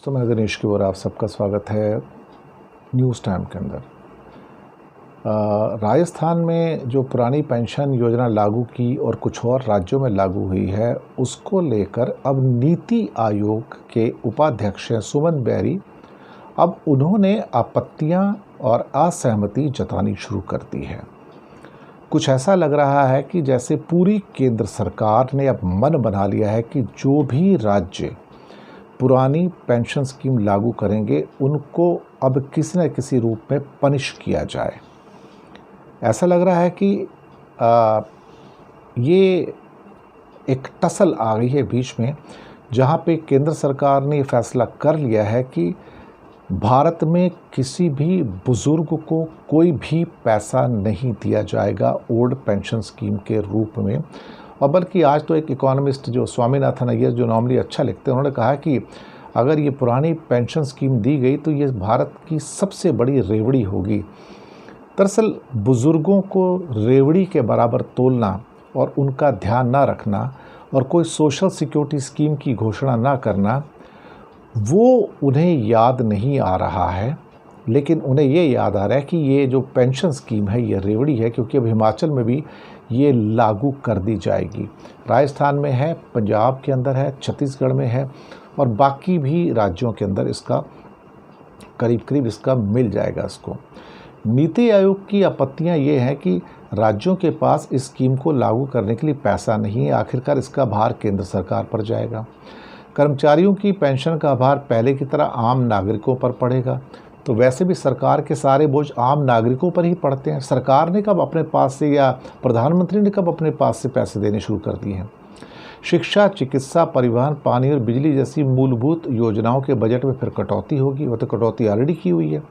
तो मैं दिनेश की ओर आप सबका स्वागत है न्यूज़ टाइम के अंदर। राजस्थान में जो पुरानी पेंशन योजना लागू की और कुछ और राज्यों में लागू हुई है, उसको लेकर अब नीति आयोग के उपाध्यक्ष हैं सुमन बेरी। अब उन्होंने आपत्तियां और असहमति जतानी शुरू कर दी है। कुछ ऐसा लग रहा है कि जैसे पूरी केंद्र सरकार ने अब मन बना लिया है कि जो भी राज्य पुरानी पेंशन स्कीम लागू करेंगे उनको अब किसी न किसी रूप में पनिश किया जाए। ऐसा लग रहा है कि ये एक टसल आ गई है बीच में, जहाँ पे केंद्र सरकार ने फैसला कर लिया है कि भारत में किसी भी बुज़ुर्ग को कोई भी पैसा नहीं दिया जाएगा ओल्ड पेंशन स्कीम के रूप में। और बल्कि आज तो एक इकोनॉमिस्ट जो स्वामीनाथन अय्यर जो नॉर्मली अच्छा लिखते हैं, उन्होंने कहा कि अगर ये पुरानी पेंशन स्कीम दी गई तो ये भारत की सबसे बड़ी रेवड़ी होगी। दरअसल बुज़ुर्गों को रेवड़ी के बराबर तोलना और उनका ध्यान ना रखना और कोई सोशल सिक्योरिटी स्कीम की घोषणा ना करना, वो उन्हें याद नहीं आ रहा है। लेकिन उन्हें ये याद आ रहा है कि ये जो पेंशन स्कीम है ये रेवड़ी है, क्योंकि अब हिमाचल में भी ये लागू कर दी जाएगी। राजस्थान में है, पंजाब के अंदर है, छत्तीसगढ़ में है और बाकी भी राज्यों के अंदर इसका करीब इसका मिल जाएगा इसको। नीति आयोग की आपत्तियां ये हैं कि राज्यों के पास इस स्कीम को लागू करने के लिए पैसा नहीं है। आखिरकार इसका भार केंद्र सरकार पर जाएगा। कर्मचारियों की पेंशन का भार पहले की तरह आम नागरिकों पर पड़ेगा। तो वैसे भी सरकार के सारे बोझ आम नागरिकों पर ही पड़ते हैं। सरकार ने कब अपने पास से या प्रधानमंत्री ने कब अपने पास से पैसे देने शुरू कर दिए हैं। शिक्षा, चिकित्सा, परिवहन, पानी और बिजली जैसी मूलभूत योजनाओं के बजट में फिर कटौती होगी। वह तो कटौती ऑलरेडी की हुई है।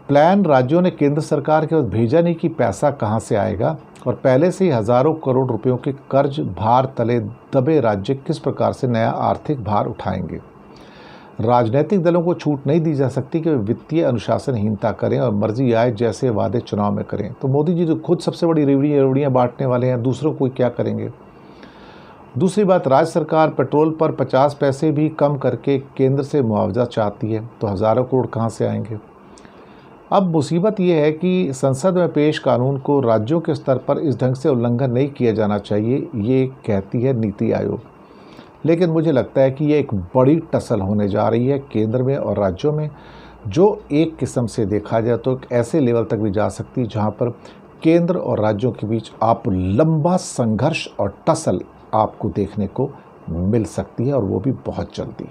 प्लान राज्यों ने केंद्र सरकार के पास भेजा नहीं कि पैसा कहां से आएगा, और पहले से ही हज़ारों करोड़ रुपयों के कर्ज भार तले दबे राज्य किस प्रकार से नया आर्थिक भार उठाएंगे। राजनीतिक दलों को छूट नहीं दी जा सकती कि वे वित्तीय अनुशासनहीनता करें और मर्जी आए जैसे वादे चुनाव में करें। तो मोदी जी तो खुद सबसे बड़ी रेवड़ियाँ बांटने वाले हैं, दूसरों को क्या करेंगे। दूसरी बात, राज्य सरकार पेट्रोल पर 50 पैसे भी कम करके केंद्र से मुआवजा चाहती है, तो हज़ारों करोड़ कहाँ से आएंगे। अब मुसीबत ये है कि संसद में पेश कानून को राज्यों के स्तर पर इस ढंग से उल्लंघन नहीं किया जाना चाहिए, ये कहती है नीति आयोग। लेकिन मुझे लगता है कि ये एक बड़ी टसल होने जा रही है केंद्र में और राज्यों में, जो एक किस्म से देखा जाए तो एक ऐसे लेवल तक भी जा सकती है जहाँ पर केंद्र और राज्यों के बीच आप लंबा संघर्ष और टसल आपको देखने को मिल सकती है, और वो भी बहुत जल्दी।